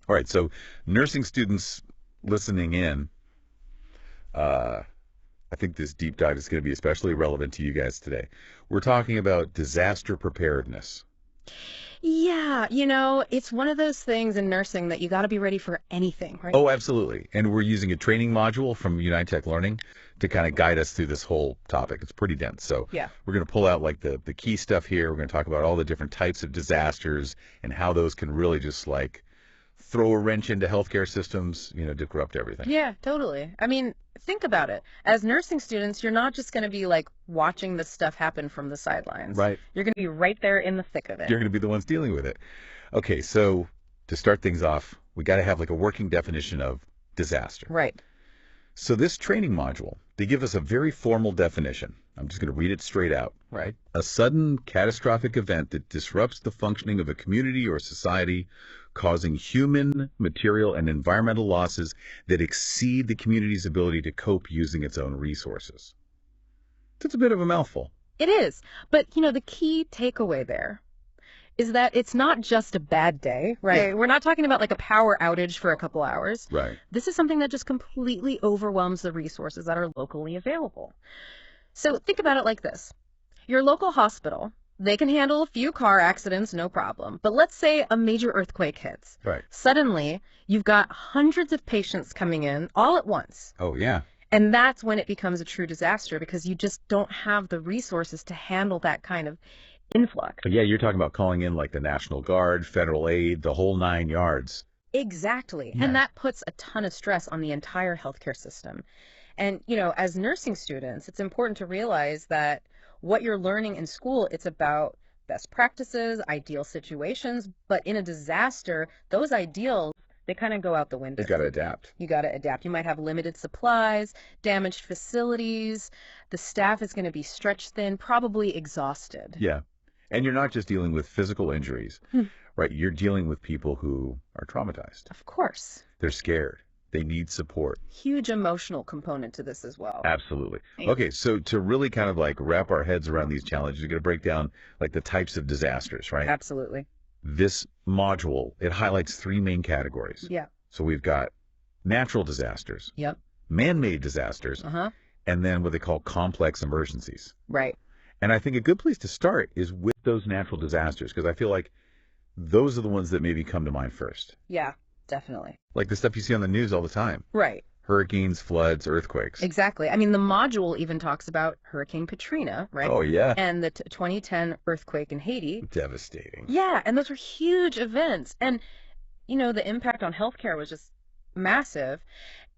All right, so nursing students listening in, uh, I think this deep dive is going to be especially relevant to you guys today. We're talking about disaster preparedness. Yeah, it's one of those things in nursing that you got to be ready for anything, right? Oh, absolutely. And we're using a training module from Unitech Learning to kind of guide us through this whole topic. It's pretty dense. So Yeah. we're going to pull out like the key stuff here. We're going to talk about all the different types of disasters and how those can really just like throw a wrench into healthcare systems, to corrupt everything. Yeah, totally. I mean, think about it. As nursing students, you're not just going to be like watching this stuff happen from the sidelines. Right. You're going to be right there in the thick of it. You're going to be the ones dealing with it. Okay, so to start things off, we got to have like a working definition of disaster. Right. So this training module, they give us a very formal definition. I'm just going to read it straight out. Right. A sudden catastrophic event that disrupts the functioning of a community or society, causing human, material, and environmental losses that exceed the community's ability to cope using its own resources. That's a bit of a mouthful. It is. But, the key takeaway there is that it's not just a bad day, right? Yeah. We're not talking about like a power outage for a couple hours. Right. This is something that just completely overwhelms the resources that are locally available. So think about it like this. Your local hospital, they can handle a few car accidents, no problem. But let's say a major earthquake hits. Right. Suddenly, you've got hundreds of patients coming in all at once. Oh, yeah. And that's when it becomes a true disaster because you just don't have the resources to handle that kind of influx. But yeah, you're talking about calling in like the National Guard, federal aid, the whole 9 yards. Exactly. Yeah. And that puts a ton of stress on the entire healthcare system. And, as nursing students, it's important to realize that what you're learning in school, it's about best practices, ideal situations, but in a disaster, those ideals, they kind of go out the window. You've got to adapt. You got to adapt. You might have limited supplies, damaged facilities. The staff is going to be stretched thin, probably exhausted. Yeah. And you're not just dealing with physical injuries, right? You're dealing with people who are traumatized. Of course. They're scared. They need support. Huge emotional component to this as well. Absolutely. Okay, so to really kind of like wrap our heads around these challenges, we're going to break down like the types of disasters, right? Absolutely. This module, it highlights 3 main categories. Yeah. So we've got natural disasters, Yep. man-made disasters, Uh-huh. and then what they call complex emergencies. Right. And I think a good place to start is with those natural disasters, because I feel like those are the ones that maybe come to mind first. Yeah, definitely. Like the stuff you see on the news all the time. Right. Hurricanes, floods, earthquakes. Exactly. I mean, the module even talks about Hurricane Katrina, right? Oh, yeah. And the 2010 earthquake in Haiti. Devastating. Yeah, and those were huge events. And, the impact on healthcare was just massive.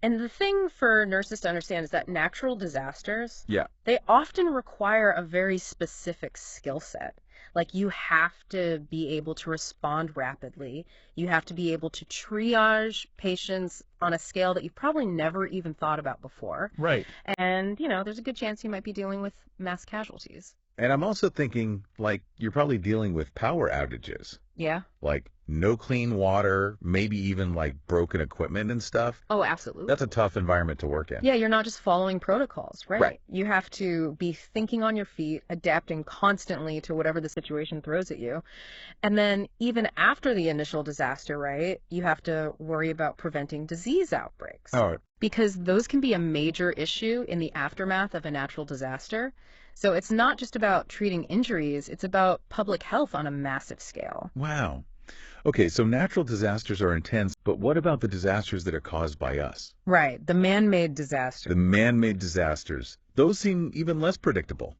And the thing for nurses to understand is that natural disasters, Yeah. they often require a very specific skill set. Like you have to be able to respond rapidly. You have to be able to triage patients on a scale that you've probably never even thought about before. Right. And, there's a good chance you might be dealing with mass casualties. And I'm also thinking, like, you're probably dealing with power outages, Yeah. like no clean water, maybe even like broken equipment and stuff. Oh, absolutely. That's a tough environment to work in. Yeah, you're not just following protocols, right? Right. You have to be thinking on your feet, adapting constantly to whatever the situation throws at you. And then even after the initial disaster, right, you have to worry about preventing disease outbreaks. Oh, Because those can be a major issue in the aftermath of a natural disaster. So it's not just about treating injuries, it's about public health on a massive scale. wow. Okay, so natural disasters are intense, but what about the disasters that are caused by us? Right, the man-made disaster. The man-made disasters. Those seem even less predictable.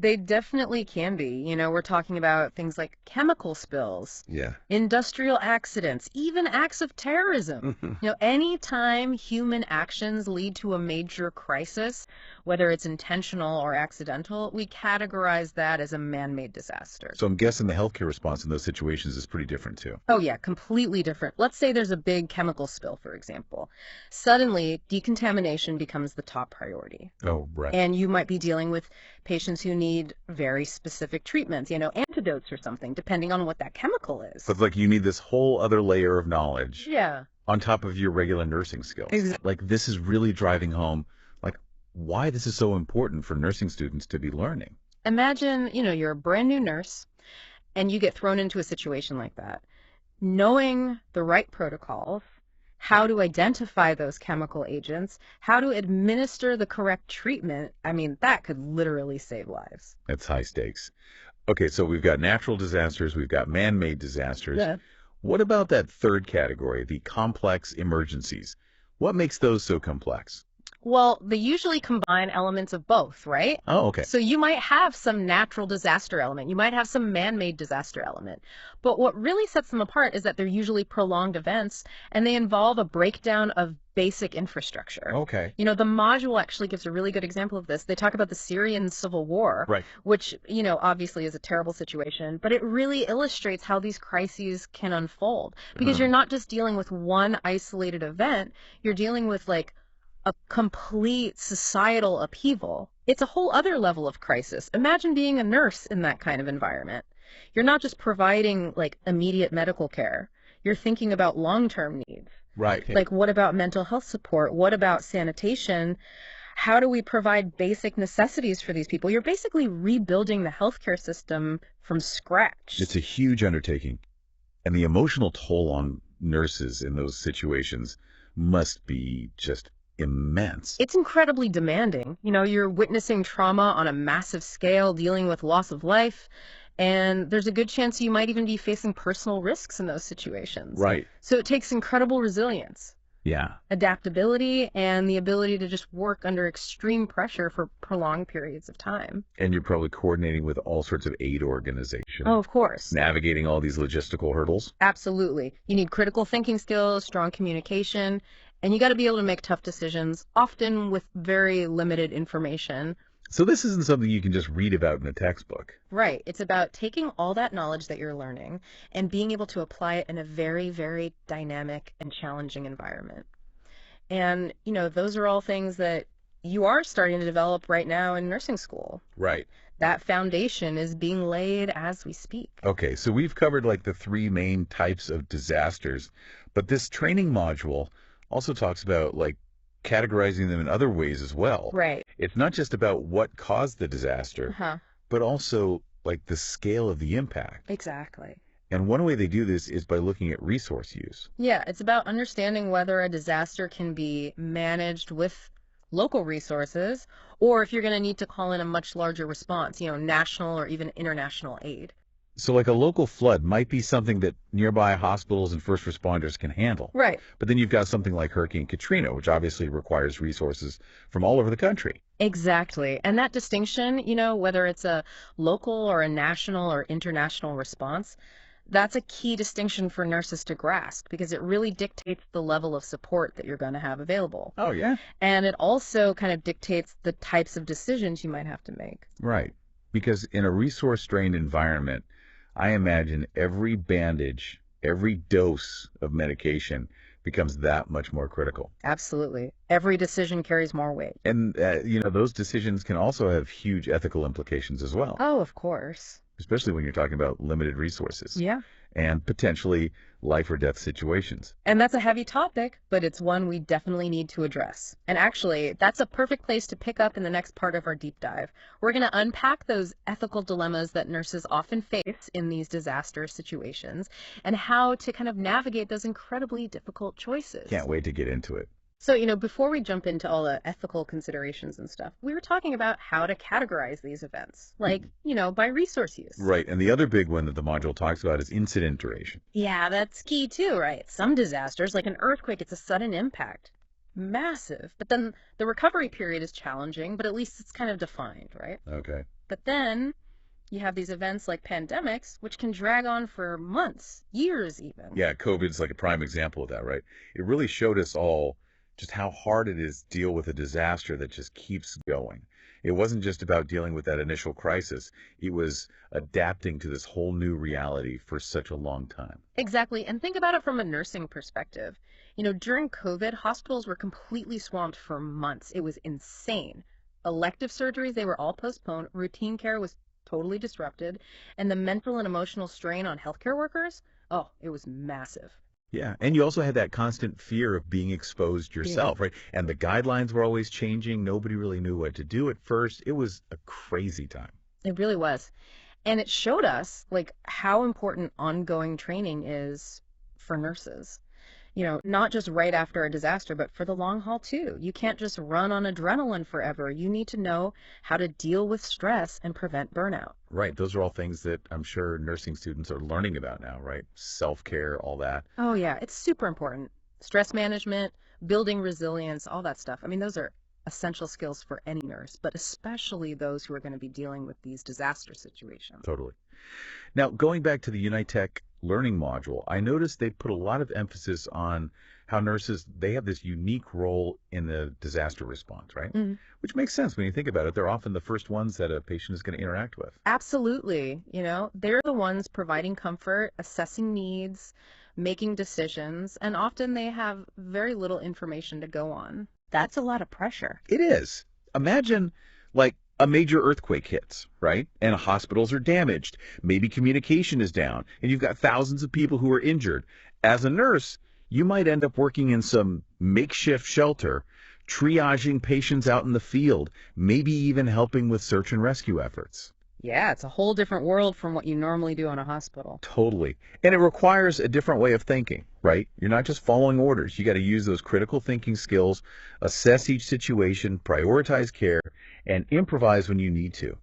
They definitely can be. We're talking about things like chemical spills, Yeah. industrial accidents, even acts of terrorism. Anytime human actions lead to a major crisis, whether it's intentional or accidental, we categorize that as a man-made disaster. So I'm guessing the healthcare response in those situations is pretty different too. Oh yeah, completely different. Let's say there's a big chemical spill, for example. Suddenly, decontamination becomes the top priority. Oh, right. And you might be dealing with patients who need very specific treatments, antidotes or something, depending on what that chemical is. So it's like you need this whole other layer of knowledge Yeah. on top of your regular nursing skills. Exactly. Like this is really driving home like why this is so important for nursing students to be learning. Imagine, you're a brand new nurse and you get thrown into a situation like that. knowing the right protocols, how to identify those chemical agents, how to administer the correct treatment, I mean, that could literally save lives. That's high stakes. Okay, so we've got natural disasters, we've got man-made disasters. Yeah. What about that third category, the complex emergencies? What makes those so complex? Well, they usually combine elements of both, right? Oh, okay. So you might have some natural disaster element, you might have some man-made disaster element. But what really sets them apart is that they're usually prolonged events and they involve a breakdown of basic infrastructure. Okay. You know, the module actually gives a really good example of this. They talk about the Syrian civil war, Right. which, you know, obviously is a terrible situation, but it really illustrates how these crises can unfold because you're not just dealing with one isolated event, you're dealing with like a complete societal upheaval. It's a whole other level of crisis. Imagine being a nurse in that kind of environment. You're not just providing like immediate medical care. You're thinking about long-term needs. Right. Like, what about mental health support? What about sanitation? How do we provide basic necessities for these people? You're basically rebuilding the healthcare system from scratch. It's a huge undertaking. And the emotional toll on nurses in those situations must be just immense. It's incredibly demanding. You know, you're witnessing trauma on a massive scale, dealing with loss of life, and there's a good chance you might even be facing personal risks in those situations. Right. So it takes incredible resilience, Yeah. adaptability, and the ability to just work under extreme pressure for prolonged periods of time. And you're probably coordinating with all sorts of aid organizations, Oh, of course. navigating all these logistical hurdles. Absolutely. You need critical thinking skills, strong communication, and you got to be able to make tough decisions, often with very limited information. So this isn't something you can just read about in a textbook. Right. It's about taking all that knowledge that you're learning and being able to apply it in a very, very dynamic and challenging environment. And, you know, those are all things that you are starting to develop right now in nursing school. Right. That foundation is being laid as we speak. Okay, so we've covered like the three main types of disasters, but this training module also talks about like categorizing them in other ways as well. Right. It's not just about what caused the disaster, Uh-huh. but also like the scale of the impact. Exactly. And one way they do this is by looking at resource use. Yeah, it's about understanding whether a disaster can be managed with local resources or if you're going to need to call in a much larger response, you know, national or even international aid. So like a local flood might be something that nearby hospitals and first responders can handle. Right. But then you've got something like Hurricane Katrina, which obviously requires resources from all over the country. Exactly. And that distinction, you know, whether it's a local or a national or international response, that's a key distinction for nurses to grasp because it really dictates the level of support that you're going to have available. Oh, yeah. And it also kind of dictates the types of decisions you might have to make. Right. Because in a resource-strained environment, I imagine every bandage, every dose of medication becomes that much more critical. Absolutely. Every decision carries more weight. And, those decisions can also have huge ethical implications as well, Oh, of course. especially when you're talking about limited resources Yeah. and potentially life or death situations. And that's a heavy topic, but it's one we definitely need to address. And actually, that's a perfect place to pick up in the next part of our deep dive. We're going to unpack those ethical dilemmas that nurses often face in these disaster situations and how to kind of navigate those incredibly difficult choices. Can't wait to get into it. So, you know, before we jump into all the ethical considerations and stuff, we were talking about how to categorize these events, like, you know, by resource use. Right. And the other big one that the module talks about is incident duration. Yeah, that's key too, right? Some disasters, like an earthquake, it's a sudden impact. Massive. But then the recovery period is challenging, but at least it's kind of defined, right? Okay. But then you have these events like pandemics, which can drag on for months, years even. Yeah, COVID's like a prime example of that, right? It really showed us all just how hard it is to deal with a disaster that just keeps going. It wasn't just about dealing with that initial crisis. It was adapting to this whole new reality for such a long time. Exactly. And think about it from a nursing perspective. You know, during COVID, hospitals were completely swamped for months. It was insane. Elective surgeries, they were all postponed. Routine care was totally disrupted. And the mental and emotional strain on healthcare workers, oh, it was massive. Yeah, and you also had that constant fear of being exposed yourself, right? And the guidelines were always changing. Nobody really knew what to do at first. It was a crazy time. It really was. And it showed us like how important ongoing training is for nurses. Not just right after a disaster, but for the long haul too. You can't just run on adrenaline forever. You need to know how to deal with stress and prevent burnout. Right. Those are all things that I'm sure nursing students are learning about now, right? Self-care, all that. Oh yeah, it's super important. Stress management, building resilience, all that stuff. I mean, those are essential skills for any nurse, but especially those who are going to be dealing with these disaster situations. Totally. Now, going back to the Unitech learning module, I noticed they put a lot of emphasis on how nurses, they have this unique role in the disaster response, right? Mhm. Which makes sense when you think about it. They're often the first ones that a patient is going to interact with. Absolutely. They're the ones providing comfort, assessing needs, making decisions, and often they have very little information to go on. That's a lot of pressure. It is. Imagine like a major earthquake hits, right? And hospitals are damaged. Maybe communication is down and you've got thousands of people who are injured. As a nurse, you might end up working in some makeshift shelter, triaging patients out in the field, maybe even helping with search and rescue efforts. Yeah, it's a whole different world from what you normally do in a hospital. Totally. And it requires a different way of thinking, right? You're not just following orders. You got to use those critical thinking skills, assess each situation, prioritize care, and improvise when you need to.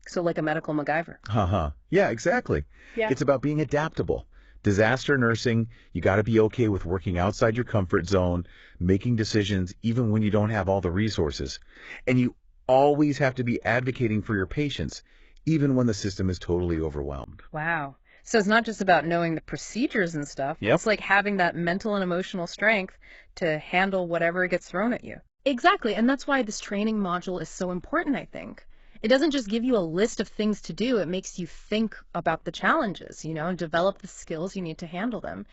So like a medical MacGyver. Uh-huh. Yeah, exactly. Yeah. It's about being adaptable. Disaster nursing, you got to be okay with working outside your comfort zone, making decisions even when you don't have all the resources. And you always have to be advocating for your patients, even when the system is totally overwhelmed. Wow. So it's not just about knowing the procedures and stuff. Yep. It's like having that mental and emotional strength to handle whatever gets thrown at you. Exactly. And that's why this training module is so important, I think. It doesn't just give you a list of things to do. It makes you think about the challenges, and develop the skills you need to handle them.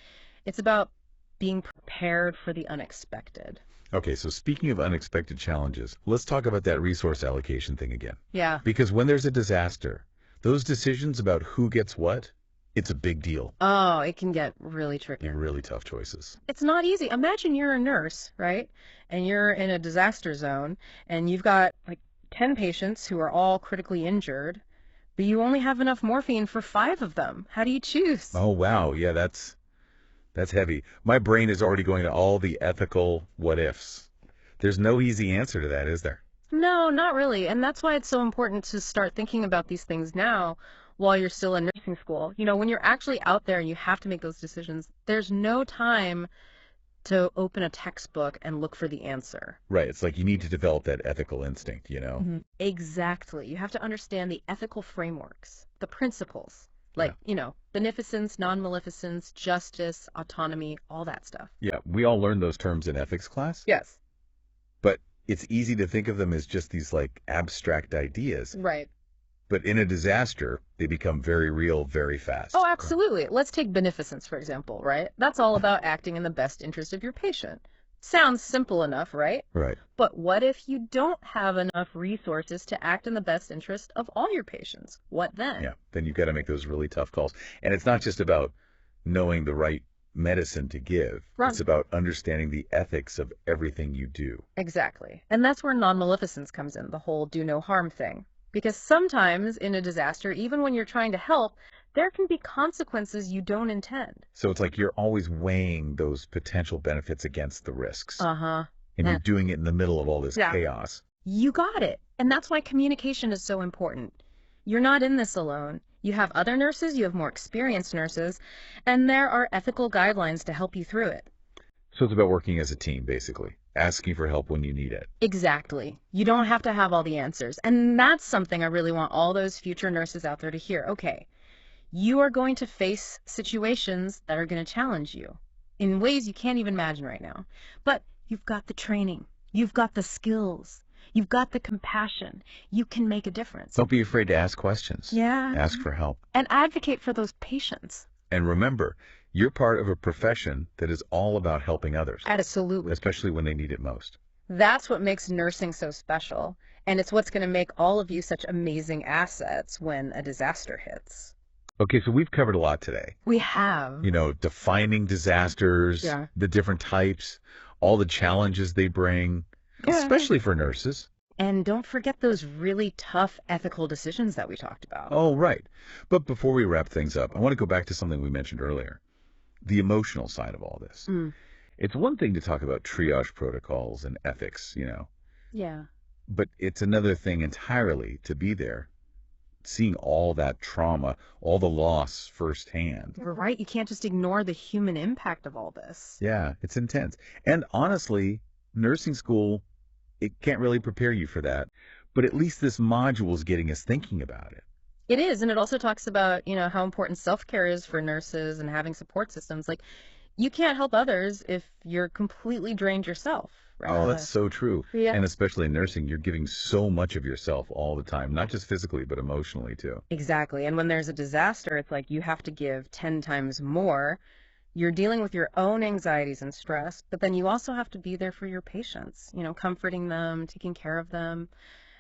It's about being prepared for the unexpected. Okay, so speaking of unexpected challenges, let's talk about that resource allocation thing again. Yeah. Because when there's a disaster, those decisions about who gets what, it's a big deal. Oh, it can get really tricky. They're really tough choices. It's not easy. Imagine you're a nurse, right? And you're in a disaster zone and you've got like 10 patients who are all critically injured, but you only have enough morphine for 5 of them. How do you choose? Oh, wow. Yeah, that's heavy. My brain is already going to all the ethical what ifs. There's no easy answer to that, is there? No, not really. And that's why it's so important to start thinking about these things now while you're still in nursing school. When you're actually out there and you have to make those decisions, there's no time to open a textbook and look for the answer. Right. It's like you need to develop that ethical instinct, Exactly. You have to understand the ethical frameworks, the principles, like, beneficence, non-maleficence, justice, autonomy, all that stuff. Yeah, we all learned those terms in ethics class. Yes. But it's easy to think of them as just these like abstract ideas. Right. But in a disaster, they become very real very fast. Oh, absolutely. Let's take beneficence, for example, right? That's all about acting in the best interest of your patient. Sounds simple enough, right? Right. But what if you don't have enough resources to act in the best interest of all your patients? What then? Yeah, then you've got to make those really tough calls. And it's not just about knowing the right medicine to give. Right. It's about understanding the ethics of everything you do. Exactly. And that's where non-maleficence comes in, the whole do no harm thing. Because sometimes in a disaster, even when you're trying to help, there can be consequences you don't intend. So it's like you're always weighing those potential benefits against the risks. Uh-huh. And you're doing it in the middle of all this chaos. You got it. And that's why communication is so important. You're not in this alone. You have other nurses, you have more experienced nurses, and there are ethical guidelines to help you through it. So it's about working as a team, basically. Asking for help when you need it. Exactly. You don't have to have all the answers. And that's something I really want all those future nurses out there to hear. Okay, you are going to face situations that are going to challenge you in ways you can't even imagine right now. But you've got the training. You've got the skills. You've got the compassion. You can make a difference. Don't be afraid to ask questions. Yeah. Ask for help. And advocate for those patients. And remember, you're part of a profession that is all about helping others. Absolutely. Especially when they need it most. That's what makes nursing so special. And it's what's going to make all of you such amazing assets when a disaster hits. Okay, so we've covered a lot today. We have. Defining disasters, Yeah. the different types, all the challenges they bring, especially for nurses. And don't forget those really tough ethical decisions that we talked about. Oh, right. But before we wrap things up, I want to go back to something we mentioned earlier. the emotional side of all this. Mm, It's one thing to talk about triage protocols and ethics, yeah. but it's another thing entirely to be there, seeing all that trauma, all the loss firsthand. You're right. You can't just ignore the human impact of all this. Yeah, it's intense. And honestly, nursing school, it can't really prepare you for that. But at least this module is getting us thinking about it. It is, and it also talks about, how important self-care is for nurses and having support systems. Like, you can't help others if you're completely drained yourself, right? Oh, that's so true. Yeah. And especially in nursing, you're giving so much of yourself all the time, not just physically, but emotionally too. Exactly. And when there's a disaster, it's like you have to give 10 times more. You're dealing with your own anxieties and stress, but then you also have to be there for your patients, comforting them, taking care of them.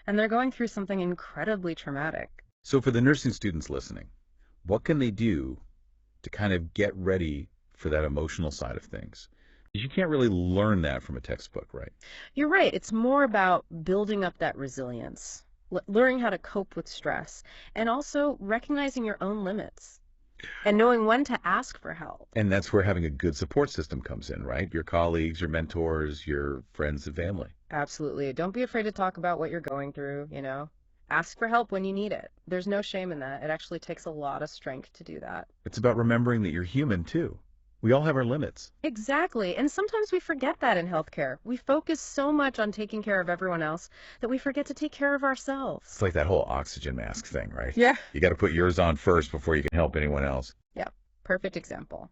And they're going through something incredibly traumatic. So for the nursing students listening, what can they do to kind of get ready for that emotional side of things? You can't really learn that from a textbook, right? You're right. It's more about building up that resilience, learning how to cope with stress, and also recognizing your own limits and knowing when to ask for help. And that's where having a good support system comes in, right? Your colleagues, your mentors, your friends and family. Absolutely. Don't be afraid to talk about what you're going through. Ask for help when you need it. There's no shame in that. It actually takes a lot of strength to do that. It's about remembering that you're human too. We all have our limits. Exactly. And sometimes we forget that in healthcare. We focus so much on taking care of everyone else that we forget to take care of ourselves. It's like that whole oxygen mask thing, right? Yeah. You got to put yours on first before you can help anyone else. Yeah. Perfect example.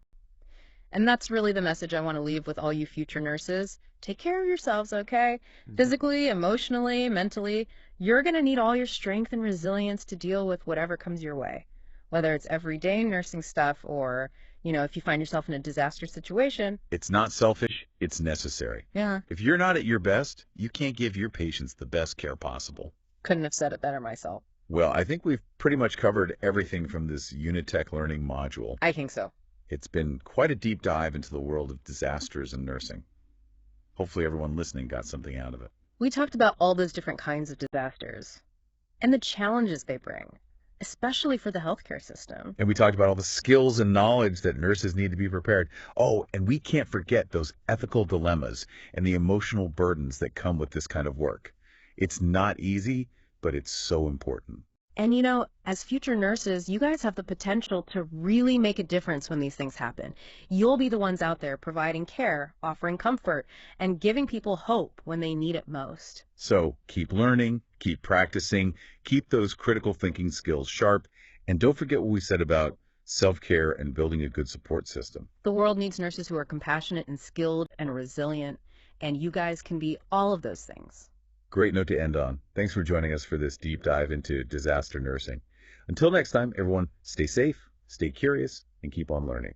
And that's really the message I want to leave with all you future nurses. Take care of yourselves, okay? Physically, emotionally, mentally. You're going to need all your strength and resilience to deal with whatever comes your way, whether it's everyday nursing stuff or, if you find yourself in a disaster situation. It's not selfish, it's necessary. Yeah. If you're not at your best, you can't give your patients the best care possible. Couldn't have said it better myself. Well, I think we've pretty much covered everything from this Unitech Learning module. I think so. It's been quite a deep dive into the world of disasters and nursing. Hopefully everyone listening got something out of it. We talked about all those different kinds of disasters and the challenges they bring, especially for the healthcare system. And we talked about all the skills and knowledge that nurses need to be prepared. Oh, and we can't forget those ethical dilemmas and the emotional burdens that come with this kind of work. It's not easy, but it's so important. And as future nurses, you guys have the potential to really make a difference when these things happen. You'll be the ones out there providing care, offering comfort, and giving people hope when they need it most. So keep learning, keep practicing, keep those critical thinking skills sharp, and don't forget what we said about self-care and building a good support system. The world needs nurses who are compassionate and skilled and resilient, and you guys can be all of those things. Great note to end on. Thanks for joining us for this deep dive into disaster nursing. Until next time, everyone, stay safe, stay curious, and keep on learning.